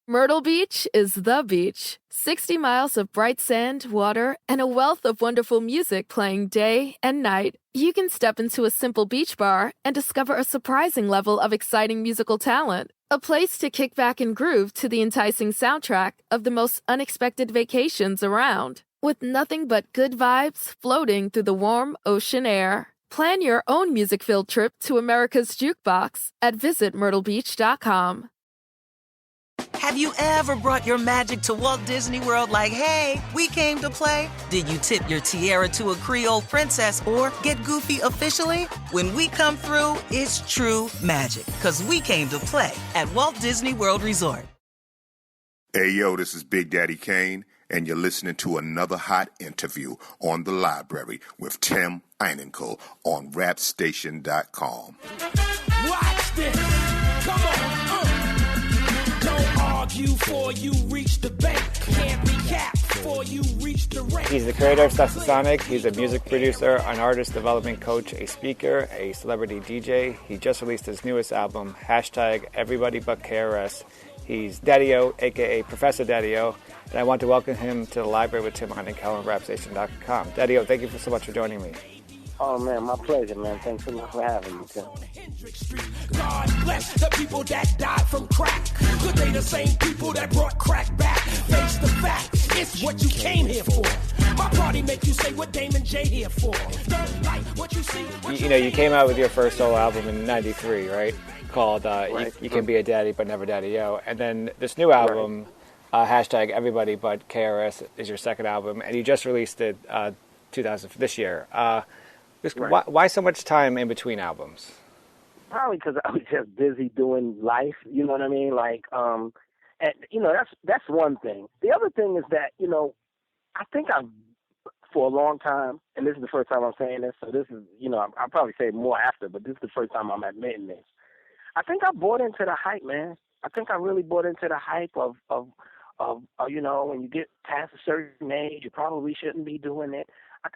Myrtle Beach is the beach. 60 miles of bright sand, water, and a wealth of wonderful music playing day and night. You can step into a simple beach bar and discover a surprising level of exciting musical talent. A place to kick back and groove to the enticing soundtrack of the most unexpected vacations around. With nothing but good vibes floating through the warm ocean air. Plan your own music-filled trip to America's Jukebox at visitmyrtlebeach.com. Have you ever brought your magic to Walt Disney World like, hey, we came to play? Did you tip your tiara to a Creole princess or get goofy officially? When we come through, it's true magic, because we came to play at Walt Disney World Resort. Hey, yo, this is Big Daddy Kane, and you're listening to another hot interview on The Library with TIm Einenkel on rapstation.com. Watch this. Come on. Don't argue before you reach the bank. Can't be capped before you reach the rank. He's the creator of Stetsasonic. He's a music producer, an artist development coach, a speaker, a celebrity DJ. He just released his newest album, #EverybodyButKRS. He's Daddy-O, a.k.a. Professor Daddy-O, and I want to welcome him to the library with TIm Einenkel on rapstation.com. Daddy-O, thank you so much for joining me. Oh, man, my pleasure, man. Thanks so much for having me, Tim. God bless the people that died from crack. Could they the same people that brought crack back? Face the fact, it's what you came here for. My party make you say what Damon J here for. Don't like what you see. You came out with your first solo album in '93, right? Called right. You Can Be a Daddy But Never Daddy-O. And then this new album, #EverybodyButKRS, is your second album, and you just released it this year. Why so much time in between albums? Probably because I was just busy doing life. You know what I mean? And that's one thing. The other thing is that I think I've for a long time, and this is the first time I'm saying this. So this is I'll probably say it more after, but this is the first time I'm admitting this. I think I bought into the hype, man. I think I really bought into the hype of when you get past a certain age, you probably shouldn't be doing it.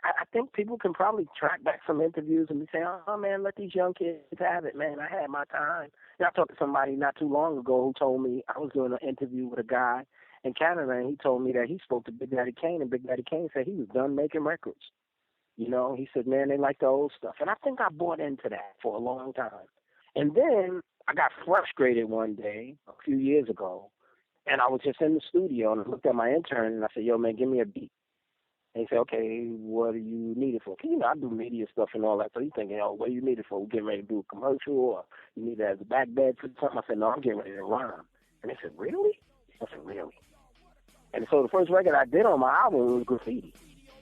I think people can probably track back some interviews and be saying, oh, man, let these young kids have it, man. I had my time. I talked to somebody not too long ago who told me I was doing an interview with a guy in Canada, and he told me that he spoke to Big Daddy Kane, and Big Daddy Kane said he was done making records. He said, man, they like the old stuff. And I think I bought into that for a long time. And then I got frustrated one day a few years ago, and I was just in the studio, and I looked at my intern, and I said, yo, man, give me a beat. And he said, okay, what do you need it for? Because, I do media stuff and all that. So he's thinking, what do you need it for? We're getting ready to do a commercial, or you need it as a back bed for something. I said, no, I'm getting ready to rhyme. And they said, really? I said, really? And so the first record I did on my album was graffiti,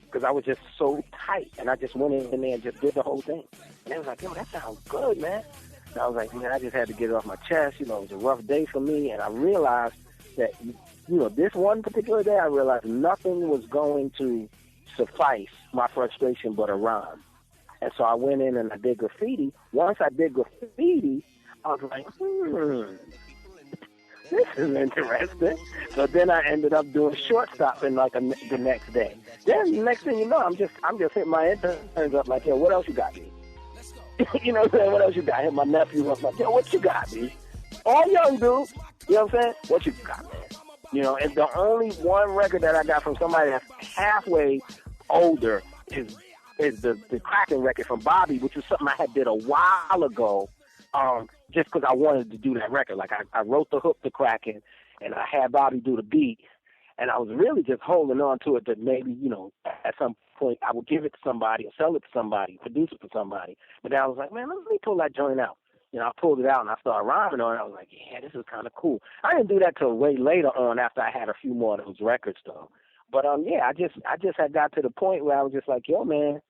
because I was just so tight. And I just went in there and just did the whole thing. And they was like, yo, that sounds good, man. And I was like, man, I just had to get it off my chest. It was a rough day for me. And I realized that, this one particular day, I realized nothing was going to suffice my frustration but a rhyme. And so I went in and I did graffiti. Once I did graffiti, I was like, this is interesting. So then I ended up doing shortstop in the next day. Then the next thing you know, I'm just hitting my interns up like, yo, what else you got, me? You know what I'm saying? What else you got? I hit my nephew up like, yo, what you got, me? All young dudes. You know what I'm saying? What you got, man? And the only one record that I got from somebody that's halfway older is the Cracking record from Bobby, which was something I had did a while ago, just because I wanted to do that record. Like I wrote the hook to Cracking, and I had Bobby do the beat, and I was really just holding on to it that maybe at some point I would give it to somebody or sell it to somebody, produce it for somebody. But then I was like, man, let me pull that joint out. I pulled it out and I started rhyming on it. I was like, yeah, this is kind of cool. I didn't do that till way later on after I had a few more of those records, though. But, yeah, I just had got to the point where I was just like, yo, man,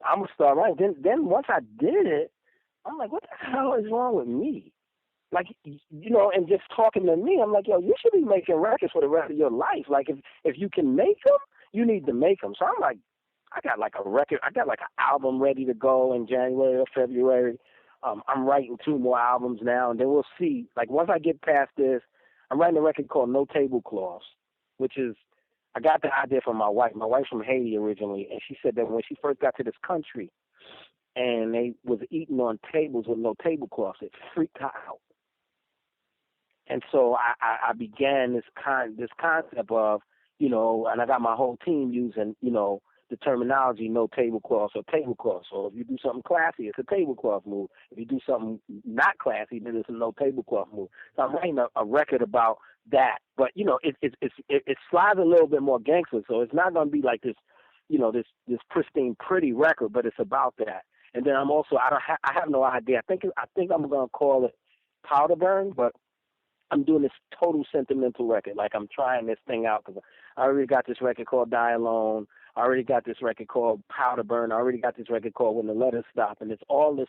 I'm going to start writing. Then once I did it, I'm like, what the hell is wrong with me? Like, and just talking to me, I'm like, yo, you should be making records for the rest of your life. Like, if you can make them, you need to make them. So I'm like, I got like a record. I got like an album ready to go in January or February. I'm writing 2 more albums now, and then we'll see. Like, once I get past this, I'm writing a record called No Tablecloths, which is, I got the idea from my wife. My wife's from Haiti originally, and she said that when she first got to this country and they was eating on tables with no tablecloths, it freaked her out. And so I began this concept of, you know, and I got my whole team using, you know, the terminology no tablecloths or tablecloths. So if you do something classy, it's a tablecloth move. If you do something not classy, then it's a no tablecloth move. So I'm writing a record about that. But, you know, it slides a little bit more gangster. So it's not going to be like this, you know, this pristine, pretty record, but it's about that. And then I'm also, I have no idea. I think I'm going to call it Powder Burn, but I'm doing this total sentimental record. Like, I'm trying this thing out because I already got this record called Die Alone. I already got this record called Powder Burn. I already got this record called When the Letters Stop. And it's all this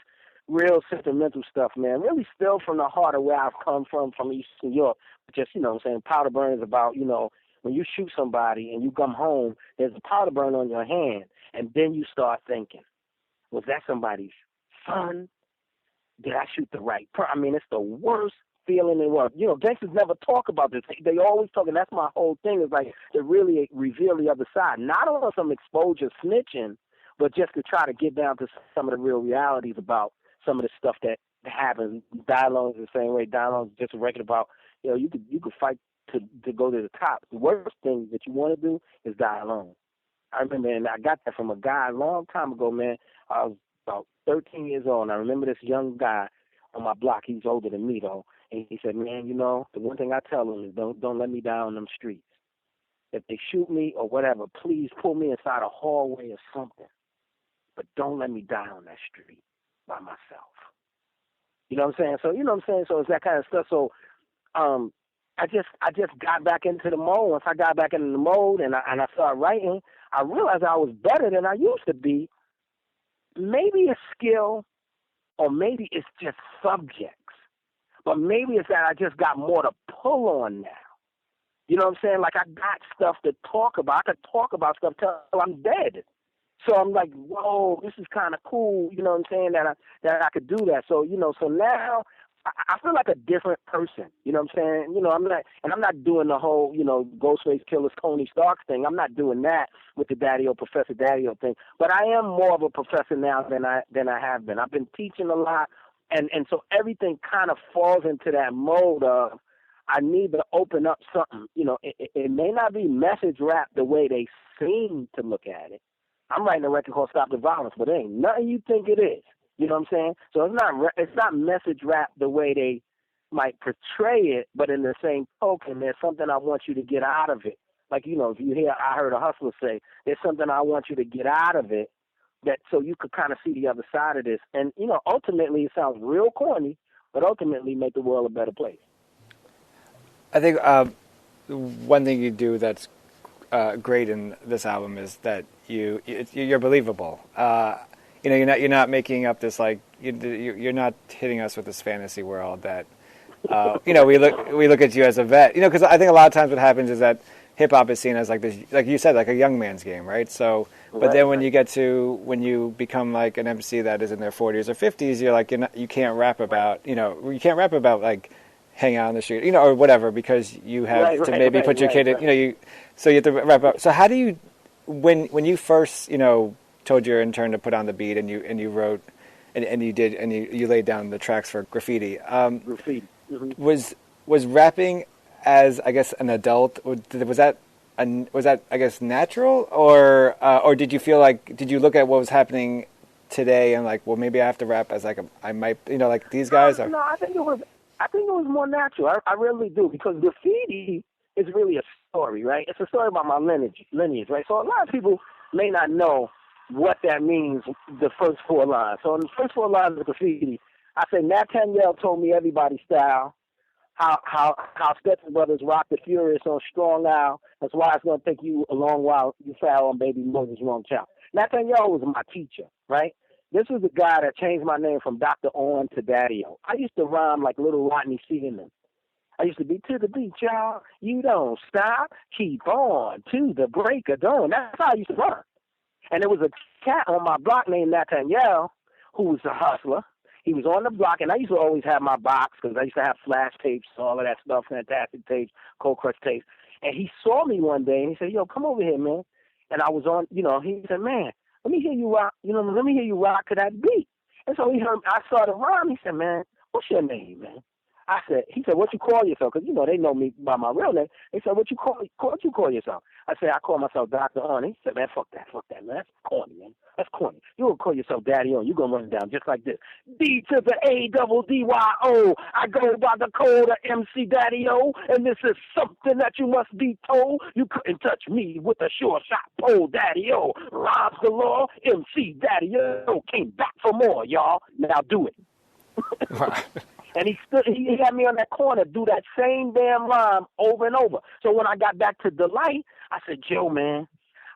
real sentimental stuff, man. Really still from the heart of where I've come from East New York. Just, you know what I'm saying, Powder Burn is about, you know, when you shoot somebody and you come home, there's a powder burn on your hand. And then you start thinking, was that somebody's son? Did I shoot the right person? I mean, it's the worst feeling in the world. You know, gangsters never talk about this. They always talk, and that's my whole thing, is like to really reveal the other side. Not on some exposure snitching, but just to try to get down to some of the real realities about some of the stuff that happens. Dialogue is the same way. Dialogue is just a record about, you know, you could fight to go to the top. The worst thing that you want to do is die alone. I remember, and I got that from a guy a long time ago, man. I was about 13 years old, and I remember this young guy on my block. He's older than me, though. And he said, man, you know, the one thing I tell them is don't let me die on them streets. If they shoot me or whatever, please pull me inside a hallway or something. But don't let me die on that street by myself. You know what I'm saying? So, you know what I'm saying? So it's that kind of stuff. So I just got back into the mode. Once I got back into the mode and I started writing, I realized I was better than I used to be. Maybe it's skill, or maybe it's just subjects. But maybe it's that I just got more to pull on now. You know what I'm saying? Like, I got stuff to talk about. I could talk about stuff till I'm dead. So I'm like, whoa, this is kind of cool. You know what I'm saying? That I could do that. So, you know, so now I feel like a different person. You know what I'm saying? You know, I'm not doing the whole, you know, Ghostface Killer's Tony Stark thing. I'm not doing that with the Daddy-O, Professor Daddy-O thing. But I am more of a professor now than I have been. I've been teaching a lot. And so everything kind of falls into that mode of, I need to open up something. You know, it may not be message rap the way they seem to look at it. I'm writing a record called Stop the Violence, but it ain't nothing you think it is. You know what I'm saying? So it's not message rap the way they might portray it, but in the same token, there's something I want you to get out of it. Like, you know, if you hear, I heard a hustler say, there's something I want you to get out of it, that so you could kind of see the other side of this. And, you know, ultimately, it sounds real corny, but ultimately make the world a better place. I think one thing you do that's great in this album is that you're believable. You know, you're not making up this, like, you're not hitting us with this fantasy world that you know, we look at you as a vet. You know, because I think a lot of times what happens is that hip hop is seen as like this, like you said, like a young man's game, right? So, but then when you become like an MC that is in their 40s or 50s, you're like, you can't rap about, you know, you can't rap about like hanging out on the street, you know, or whatever, because you have to maybe put your kid in, you know, so you have to wrap up. So how do you, when you first, you know, told your intern to put on the beat and you wrote and you laid down the tracks for Graffiti. Was rapping as, I guess, an adult, was that I guess natural, or did you feel like, did you look at what was happening today and like, well, maybe I have to rap as like I might, you know, like these guys? No, I think it was more natural. I really do, because Graffiti is really a story, right? It's a story about my lineage, right? So a lot of people may not know what that means, the first four lines. So in the first four lines of Graffiti, I say, Nathaniel told me everybody style, how Stetson Brothers rock the Furious on Strong Isle. That's why it's going to take you a long while you foul on Baby Moses' Wrong Child. Nathaniel was my teacher, right? This was the guy that changed my name from Dr. On to Daddy-O. I used to rhyme like Little Rodney Seaman. I used to be to the beat, y'all. You don't stop. Keep on to the break of dawn. That's how I used to rhyme. And there was a cat on my block named Nathaniel who was a hustler. He was on the block, and I used to always have my box because I used to have flash tapes, all of that stuff, Fantastic tapes, Cold Crush tapes. And he saw me one day, and he said, yo, come over here, man. And I was on, you know, he said, man, let me hear you rock, let me hear you rock to that beat. And so he heard, I started rhyming. He said, man, what's your name, man? he said, what you call yourself? Because, they know me by my real name. He said, what you call yourself? I said, I call myself Dr. On. He said, man, fuck that, man. That's corny, man. That's corny. You gonna call yourself Daddy On. You gonna run it down just like this. D to the A-double-D-Y-O. I go by the code of MC Daddy O, and this is something that you must be told. You couldn't touch me with a sure shot pole, Daddy O. Robs the law, MC Daddy O. Came back for more, y'all. Now do it. And he had me on that corner do that same damn rhyme over and over. So when I got back to Delight, I said, Joe, man,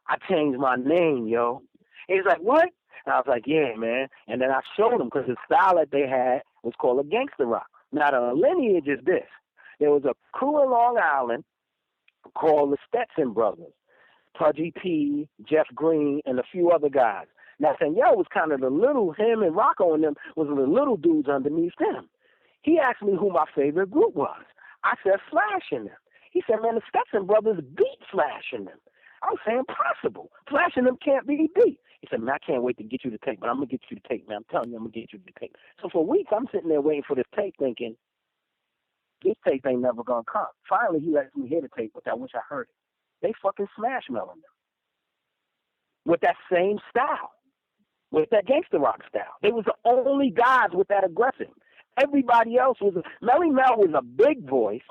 I changed my name, yo. And he's like, what? And I was like, yeah, man. And then I showed him because the style that they had was called a gangster rock. Now, the lineage is this. There was a crew in Long Island called the Stetson Brothers, Pudgy P, Jeff Green, and a few other guys. Now, Danielle was kind of him and Rocco and them was the little dudes underneath them. He asked me who my favorite group was. I said Flash and them. He said, man, the Stetson Brothers beat Flash and them. I was saying impossible. Flash and them can't be beat. He said, man, I can't wait to get you the tape, but I'm going to get you the tape, man. I'm telling you, I'm going to get you the tape. So for weeks, I'm sitting there waiting for this tape thinking, this tape ain't never going to come. Finally, he lets me hear the tape, but I wish I heard it. They fucking smash Melon them with that same style, with that gangster rock style. They was the only guys with that aggressive. Everybody else Melly Mel was a big voice,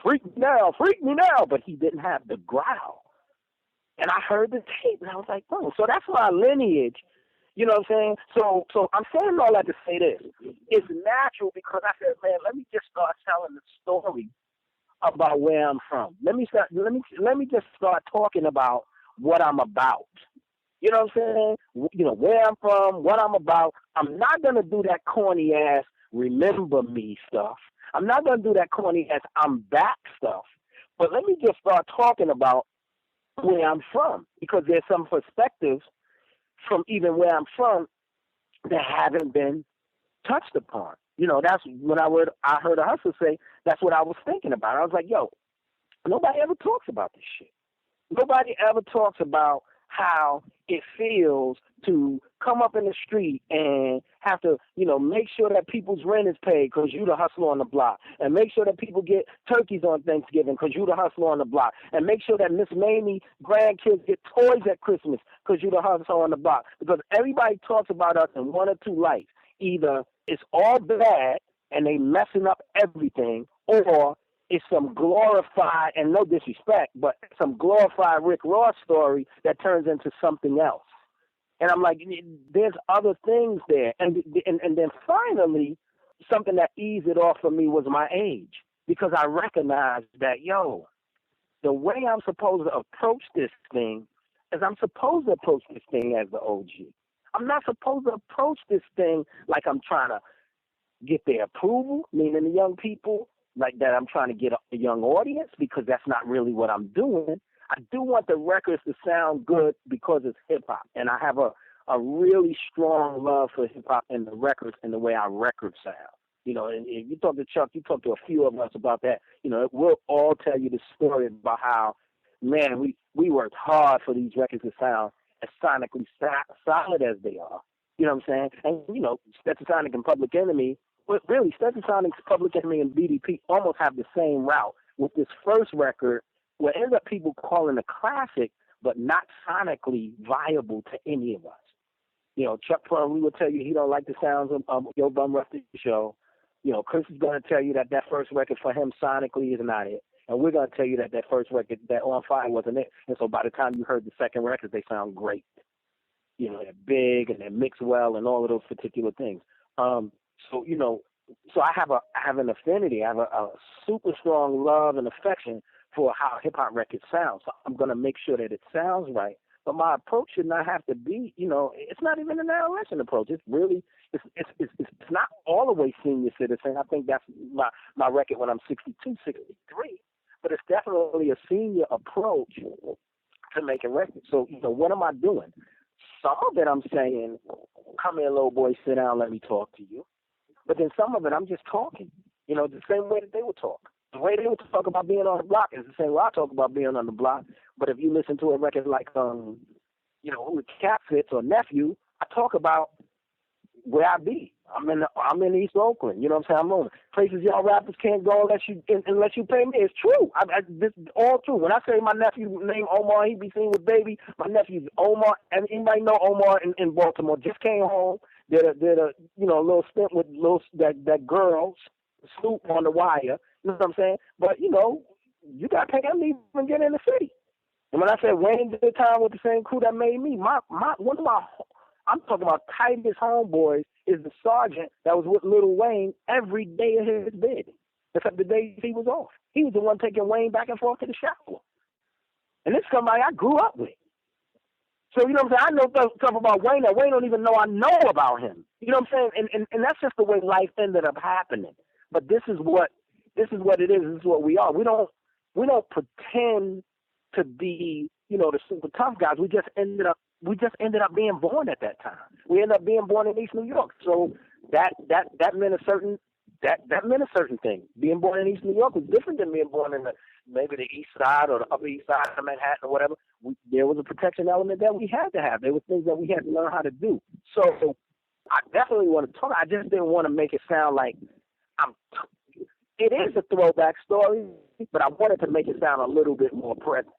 freak me now, but he didn't have the growl. And I heard the tape, and I was like, oh, so that's my lineage. You know what I'm saying? So I'm saying all that to say this. It's natural because I said, man, let me just start telling the story about where I'm from. Let me just start talking about what I'm about. You know what I'm saying? Where I'm from, what I'm about. I'm not going to do that corny ass remember me stuff. I'm not going to do that corny ass I'm back stuff. But let me just start talking about where I'm from, because there's some perspectives from even where I'm from that haven't been touched upon. That's when I heard a hustler say, that's what I was thinking about. I was like, yo, nobody ever talks about this shit. Nobody ever talks about how it feels to come up in the street and have to, make sure that people's rent is paid because you the hustler on the block, and make sure that people get turkeys on Thanksgiving because you the hustler on the block, and make sure that Miss Mamie grandkids get toys at Christmas because you the hustler on the block. Because everybody talks about us in one or two lights. Either it's all bad and they messing up everything, or it's some glorified, and no disrespect, but some glorified Rick Ross story that turns into something else. And I'm like, there's other things there. And then finally, something that eased it off for me was my age, because I recognized that, the way I'm supposed to approach this thing is I'm supposed to approach this thing as the OG. I'm not supposed to approach this thing like I'm trying to get their approval, meaning the young people, like that I'm trying to get a young audience, because that's not really what I'm doing. I do want the records to sound good because it's hip-hop, and I have a really strong love for hip-hop and the records and the way our records sound. And if you talk to Chuck, you talk to a few of us about that, we'll all tell you the story about how, man, we worked hard for these records to sound as sonically solid as they are. You know what I'm saying? And, Stetsasonic and Public Enemy, but really, Stetsasonic, Public Enemy, and BDP almost have the same route with this first record, where it ends up people calling a classic, but not sonically viable to any of us. Chuck probably will tell you he don't like the sounds of Yo Bum Rush the Show. Chris is going to tell you that first record for him sonically is not it. And we're going to tell you that first record, that On Fire, wasn't it. And so by the time you heard the second record, they sound great. They're big and they mix well and all of those particular things. So I have an affinity. I have a super strong love and affection for how hip hop records sound. So I'm going to make sure that it sounds right. But my approach should not have to be, it's not even an adolescent approach. It's really, it's not all the way senior citizen. I think that's my record when I'm 62, 63. But it's definitely a senior approach to making records. So, what am I doing? Some of it I'm saying, come here, little boy, sit down, let me talk to you. But then some of it I'm just talking, the same way that they would talk. The way they would talk about being on the block is the same way I talk about being on the block. But if you listen to a record like, Who the Cat Fits or Nephew, I talk about where I be I'm in East Oakland. You know what I'm saying? I'm on places y'all rappers can't go unless you pay me. It's true. This is all true. When I say my nephew named Omar, he be seen with Baby. My nephew's Omar, and anybody know Omar in Baltimore. Just came home. Did a little stint with that girl Snoop on the Wire. You know what I'm saying? But you got to pay him to even get in the city. And when I said Wayne did time with the same crew that made me, one of my I'm talking about tightest homeboys is the sergeant that was with Lil Wayne every day of his bid, except the days he was off. He was the one taking Wayne back and forth to the shower. And this is somebody I grew up with. So, you know what I'm saying? I know stuff about Wayne that Wayne don't even know I know about him. You know what I'm saying? And that's just the way life ended up happening. But this is what it is. This is what we are. We don't pretend to be, the super tough guys. We just ended up being born at that time. We ended up being born in East New York. So that meant a certain thing. Being born in East New York was different than being born in maybe the East Side or the Upper East Side of Manhattan or whatever. There was a protection element that we had to have. There were things that we had to learn how to do. So I definitely want to talk. I just didn't want to make it sound like it is a throwback story, but I wanted to make it sound a little bit more present.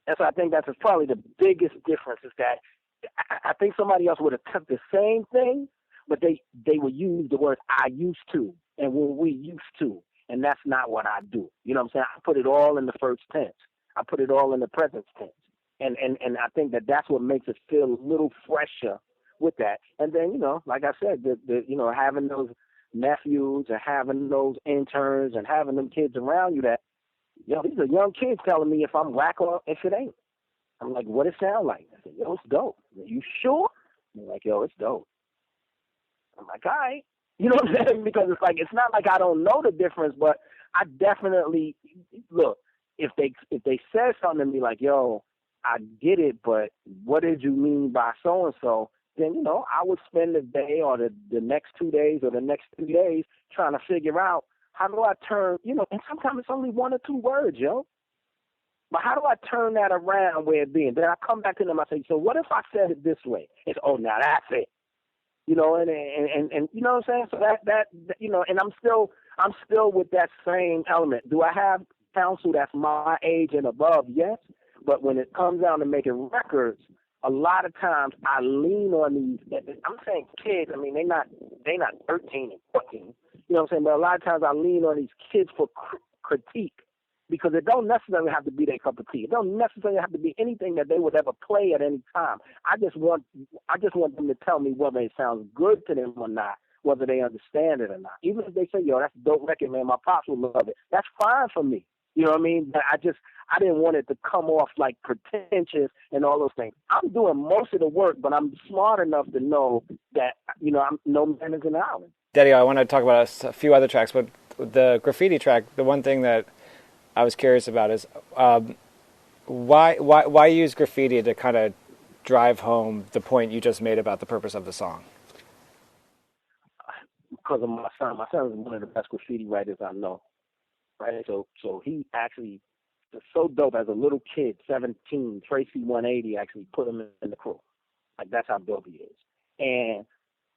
And so I think that's probably the biggest difference is that I think somebody else would have took the same thing, but they would use the word I used to and when we used to, and that's not what I do. You know what I'm saying? I put it all in the first tense. I put it all in the present tense. And I think that's what makes it feel a little fresher with that. And then, like I said, the having those nephews and having those interns and having them kids around you that, these are young kids telling me if I'm whack or if it ain't. I'm like, what it sound like? I said, it's dope. Are you sure? They're like, it's dope. I'm like, all right. You know what I'm saying? Because it's not like I don't know the difference, but I definitely, look, if they said something to me like, I get it, but what did you mean by so-and-so? Then, I would spend the day or the next 2 days or the next 3 days trying to figure out how do I turn, and sometimes it's only 1 or 2 words, But how do I turn that around where it being? Then I come back to them, I say, so what if I said it this way? It's, now that's it. And you know what I'm saying? So that and I'm still with that same element. Do I have counsel that's my age and above? Yes. But when it comes down to making records, a lot of times I lean on these. I'm saying kids. I mean, they not 13 and 14. You know what I'm saying? But a lot of times I lean on these kids for critique because it don't necessarily have to be their cup of tea. It don't necessarily have to be anything that they would ever play at any time. I just want them to tell me whether it sounds good to them or not, whether they understand it or not. Even if they say, that's a dope record, man, my pops will love it. That's fine for me. You know what I mean? But I didn't want it to come off like pretentious and all those things. I'm doing most of the work, but I'm smart enough to know that, I'm no man is an island. Daddy, I want to talk about a few other tracks, but the graffiti track, the one thing that I was curious about is why use graffiti to kind of drive home the point you just made about the purpose of the song? Because of my son. My son is one of the best graffiti writers I know. Right? So he actually is so dope. As a little kid, 17, Tracy 180 actually put him in the crew. Like, that's how dope he is. And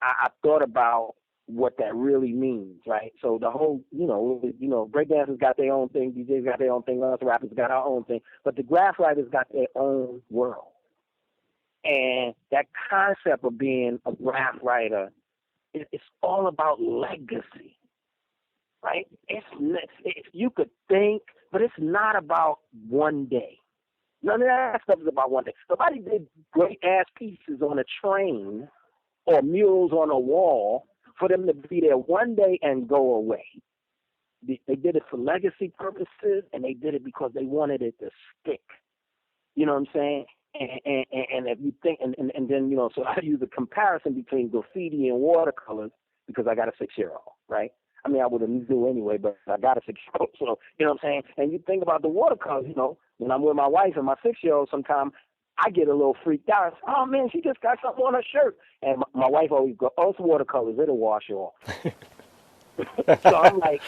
I thought about what that really means, right? So the whole, breakdancers got their own thing, DJs got their own thing, us rappers got our own thing, but the graph writers got their own world. And that concept of being a graph writer, it's all about legacy, right? You could think, but it's not about one day. None of that stuff is about one day. Somebody did great ass pieces on a train or murals on a wall for them to be there one day and go away. They did it for legacy purposes, and they did it because they wanted it to stick. You know what I'm saying? And if you think, and then, so I use a comparison between graffiti and watercolors because I got a 6-year-old, right? I mean, I would have knew anyway, but I got a 6-year-old, so, you know what I'm saying? And you think about the watercolors, when I'm with my wife and my 6-year-old, sometimes I get a little freaked out. Oh, man, she just got something on her shirt. And my wife always goes, it's watercolors. It'll wash off. So I'm like,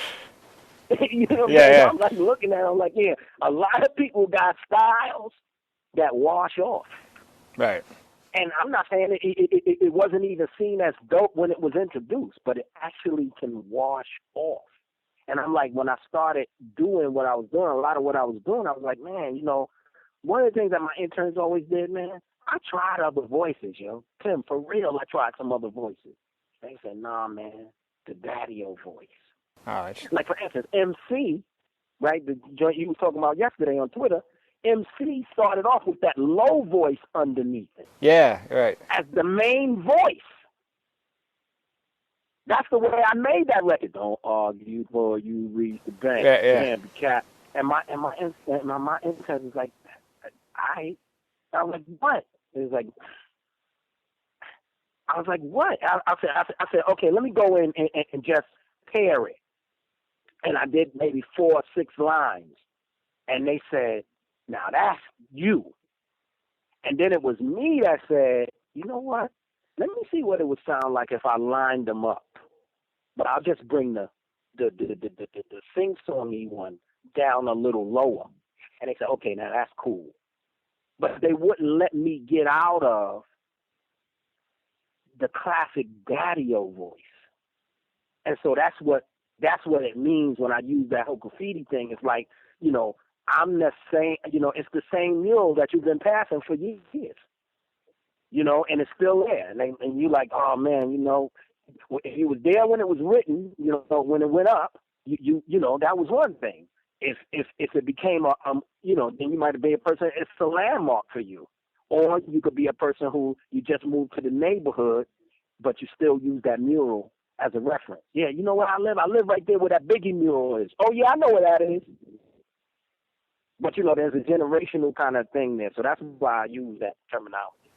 you know what I'm saying? I'm like looking at it, I'm like, a lot of people got styles that wash off. Right. And I'm not saying it wasn't even seen as dope when it was introduced, but it actually can wash off. And I'm like, when I started doing what I was doing, a lot of what I was doing, I was like, man, one of the things that my interns always did, man, I tried other voices, Tim, for real, I tried some other voices. They said, nah, man, the daddy-o voice. All right. Like, for instance, MC, right, the joint you were talking about yesterday on Twitter, MC started off with that low voice underneath it. Yeah, right. As the main voice. That's the way I made that record. Don't argue before you reach the bank. Yeah. Damn, cat. And my intern was like, I was like, what? It was like, I was like, what? I said, okay, let me go in and just pair it. And I did maybe 4 or 6 lines. And they said, now that's you. And then it was me that said, you know what? Let me see what it would sound like if I lined them up. But I'll just bring the sing-songy one down a little lower. And they said, okay, now that's cool. But they wouldn't let me get out of the classic daddy-o voice. And so that's what it means when I use that whole graffiti thing. It's like, I'm the same, it's the same mural that you've been passing for years, and it's still there. And you're like, oh, man, if you was there when it was written, when it went up, you that was one thing. If it became then you might be a person, it's a landmark for you. Or you could be a person who you just moved to the neighborhood, but you still use that mural as a reference. Yeah, you know where I live? I live right there where that Biggie mural is. Oh, yeah, I know where that is. But, there's a generational kind of thing there. So that's why I use that terminology.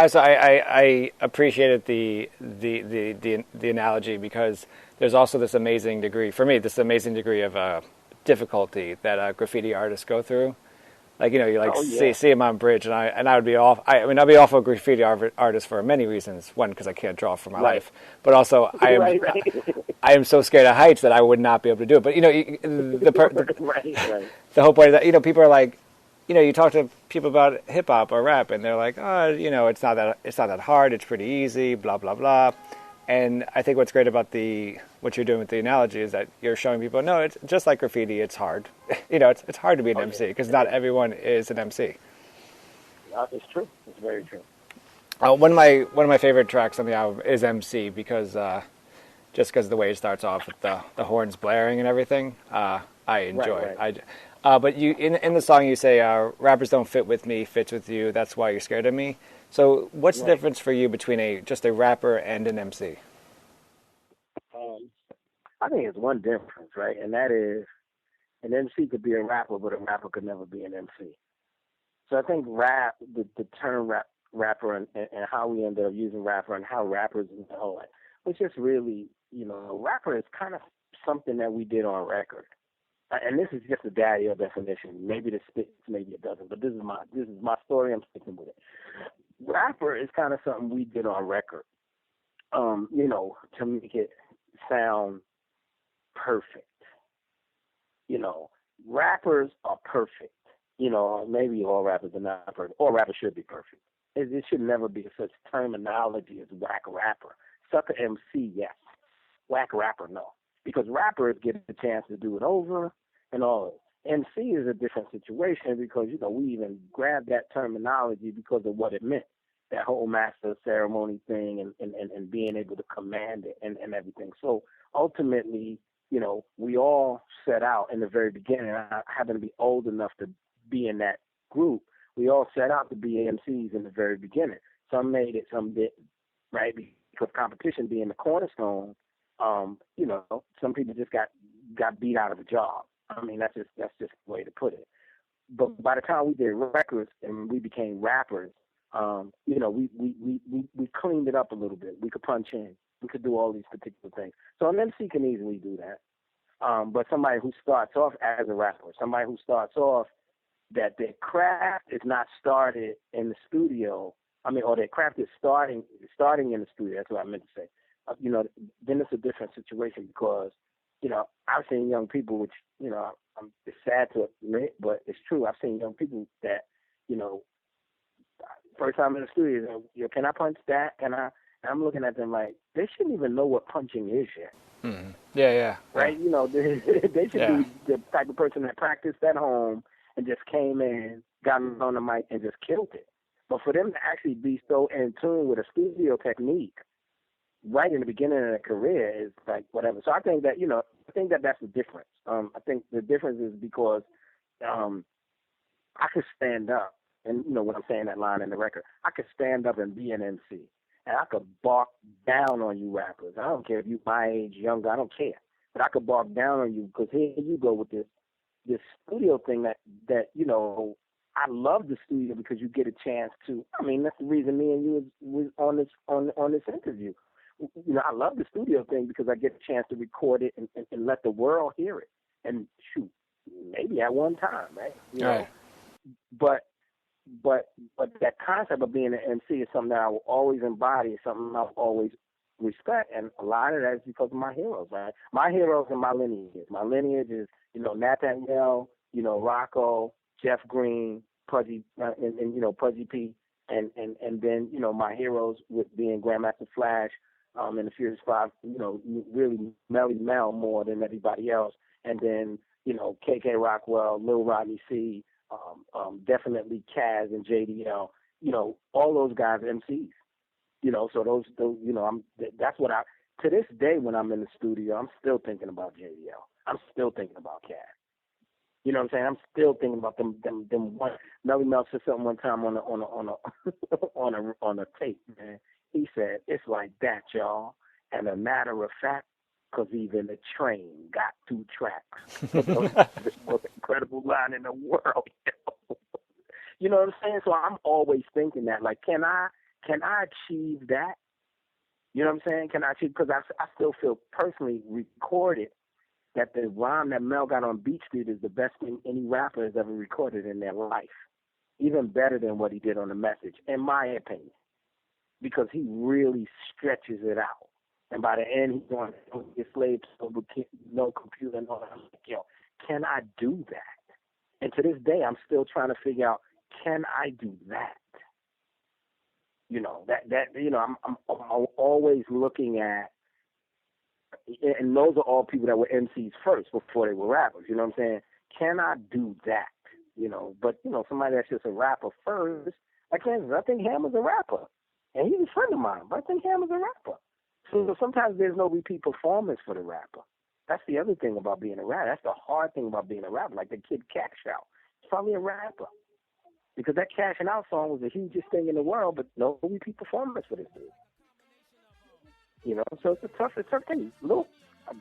So I appreciated the analogy, because there's also this amazing degree, for me, of difficulty that graffiti artists go through. Like, see him on bridge, and I would be off. I'd be off a graffiti artist for many reasons. One, because I can't draw for my life, but also I am so scared of heights that I would not be able to do it. But the whole point of that, people are like, you talk to people about hip hop or rap, and they're like, oh, it's not that hard. It's pretty easy. Blah blah blah. And I think what's great about what you're doing with the analogy is that you're showing people, no, it's just like graffiti. It's hard. It's hard to be an MC, because not everyone is an MC. It's true. It's very true. One of my favorite tracks on the album is MC, because just because of the way it starts off with the horns blaring and everything, I enjoy it. But you in the song you say, rappers don't fit with me, fits with you. That's why you're scared of me. So what's the difference for you between just a rapper and an MC? I think it's one difference, right? And that is, an MC could be a rapper, but a rapper could never be an MC. So I think rap, the term rapper and how we end up using rapper and how rappers know it, it's just really, rapper is kind of something that we did on record. And this is just a daddy-o definition. Maybe this fits, maybe it doesn't. But this is my story. I'm sticking with it. Rapper is kind of something we did on record, to make it sound perfect. Rappers are perfect. Maybe all rappers are not perfect. All rappers should be perfect. It should never be such terminology as whack rapper. Sucker MC, yes. Whack rapper, no. Because rappers get the chance to do it over and all. MC is a different situation, because, we even grabbed that terminology because of what it meant. That whole master of ceremony thing and being able to command it and everything. So ultimately, we all set out in the very beginning. I happen to be old enough to be in that group. We all set out to be MCs in the very beginning. Some made it, some didn't, right? Because competition being the cornerstone, some people just got beat out of a job. That's just the way to put it. But by the time we did records and we became rappers, we cleaned it up a little bit. We could punch in. We could do all these particular things. So an MC can easily do that. But somebody who starts off as a rapper, somebody who starts off that their craft is not started in the studio, or their craft is starting in the studio. That's what I meant to say. Then it's a different situation, because, I've seen young people, which, it's sad to admit, but it's true. I've seen young people that, First time in the studio, yo, can I punch that? Can I? And I'm looking at them like, they shouldn't even know what punching is yet. Mm-hmm. Yeah. Right? You know, they should be the type of person that practiced at home and just came in, got on the mic, and just killed it. But for them to actually be so in tune with a studio technique right in the beginning of their career is like whatever. So I think that, you know, that's the difference. I think the difference is because I could stand up, and, you know, when I'm saying that line in the record, I could stand up and be an MC. And I could bark down on you rappers. I don't care if you my age, younger, I don't care. But I could bark down on you because here you go with this studio thing that you know, I love the studio because you get a chance to, I mean, that's the reason me and you was on this interview. You know, I love the studio thing because I get a chance to record it and let the world hear it. And shoot, maybe at one time, right? You know? But that concept of being an MC is something that I will always embody, something I'll always respect, and a lot of that is because of my heroes, right? My heroes and my lineage. My lineage is, you know, Nathaniel, you know, Rocco, Jeff Green, Pudgy, and you know, Pudgy P, and then, you know, my heroes with being Grandmaster Flash, and the Furious Five, you know, really Melly Mel more than everybody else, and then, you know, KK Rockwell, Lil Rodney C, definitely Kaz and JDL, you know, all those guys are MCs, you know, so those, you know, that's what to this day when I'm in the studio, I'm still thinking about JDL. I'm still thinking about Kaz. You know what I'm saying? I'm still thinking about them one. Melly Mel said something one time on a tape, man. He said, "It's like that, y'all. And a matter of fact, because even the train got 2 tracks." That's the most incredible line in the world. You know what I'm saying? So I'm always thinking that, like, can I achieve that? You know what I'm saying? Can I achieve? Because I still feel personally recorded that the rhyme that Mel got on Beach Street is the best thing any rapper has ever recorded in their life. Even better than what he did on The Message, in my opinion, because he really stretches it out. And by the end, he's going to get slaves, no computer, and all that. I'm like, yo, can I do that? And to this day, I'm still trying to figure out, can I do that? You know, that you know, I'm always looking at, and those are all people that were MCs first before they were rappers. You know what I'm saying? Can I do that? You know, but, you know, somebody that's just a rapper first, like, for instance, I think Hammer's a rapper. And he's a friend of mine, but I think Hammer's a rapper. So sometimes there's no repeat performance for the rapper. That's the other thing about being a rapper. That's the hard thing about being a rapper. Like the kid Cash Out. He's probably a rapper. Because that Cashing Out song was the hugest thing in the world, but no repeat performance for this dude. You know, so it's a tough thing. Look,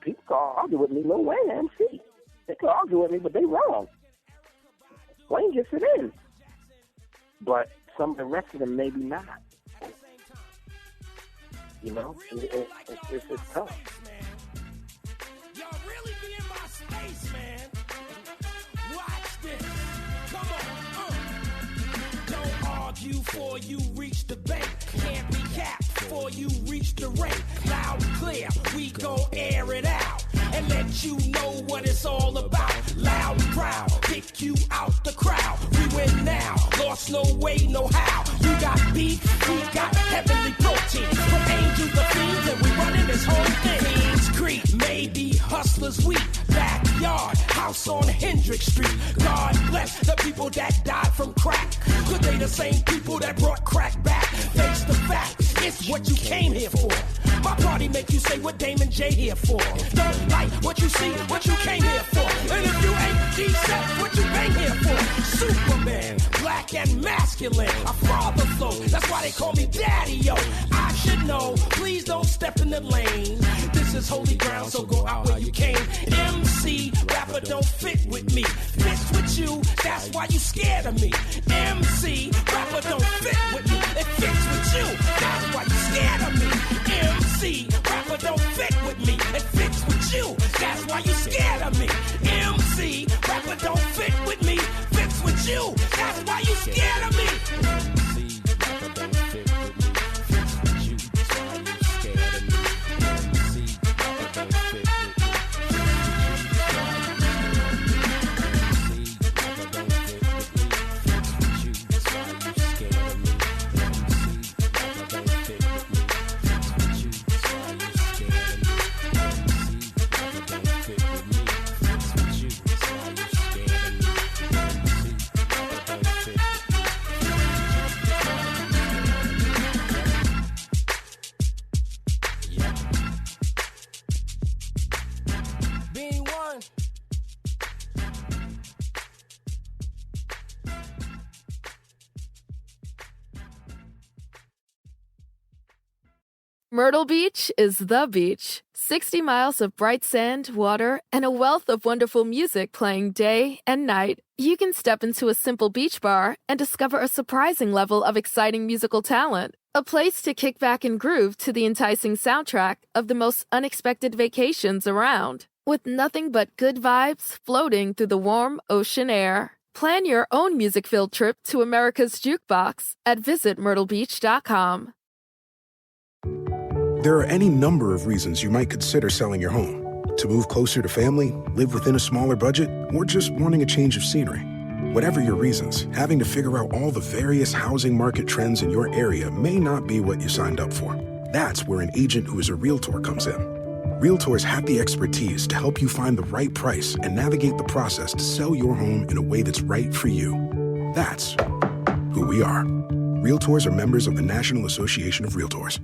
people can argue with me. Lil Wayne, MC. They can argue with me, but they wrong. Wayne gets it in. But some of the rest of them maybe not. You know, it's tough. Y'all really be in my space, man. Watch this. Come on. Don't argue before you reach the bank. Can't be capped before you reach the rank. Loud and clear, we gon' air it out and let you know what it's all about. Loud and proud, pick you out the crowd. We win now, lost no way, no how. You got beef, we got heavenly protein. From angels to fiends, and we running this whole thing. Kings Creek, maybe hustlers weak. Backyard, house on Hendrick Street. God bless the people that died from crack. Could they the same people that brought crack back? Face the fact, it's what you came here for. My party make you say what Damon J here for. Don't like what you see, what you came here for. And if you ain't decent, what you been here for? Superman, black and masculine, a father flow. That's why they call me Daddy, yo. I should know, please don't step in the lane. This is holy ground, so go out where you came. MC, rapper don't fit with me. Fits with you, that's why you scared of me. MC, rapper don't fit with me. It fits with you, that's why you scared of me. MC, rapper don't fit with me. It fits with you, that's why you scared of me. MC, rapper don't fit with me. Fits with you, that's why you scared of me. MC, rapper don't fit with me. Fits with you, that's why you scared of me. MC, rapper don't fit with me. Myrtle Beach is the beach. 60 miles of bright sand, water, and a wealth of wonderful music playing day and night. You can step into a simple beach bar and discover a surprising level of exciting musical talent. A place to kick back and groove to the enticing soundtrack of the most unexpected vacations around. With nothing but good vibes floating through the warm ocean air. Plan your own music-filled trip to America's Jukebox at visitmyrtlebeach.com. There are any number of reasons you might consider selling your home. To move closer to family, live within a smaller budget, or just wanting a change of scenery. Whatever your reasons, having to figure out all the various housing market trends in your area may not be what you signed up for. That's where an agent who is a realtor comes in. Realtors have the expertise to help you find the right price and navigate the process to sell your home in a way that's right for you. That's who we are. Realtors are members of the National Association of Realtors.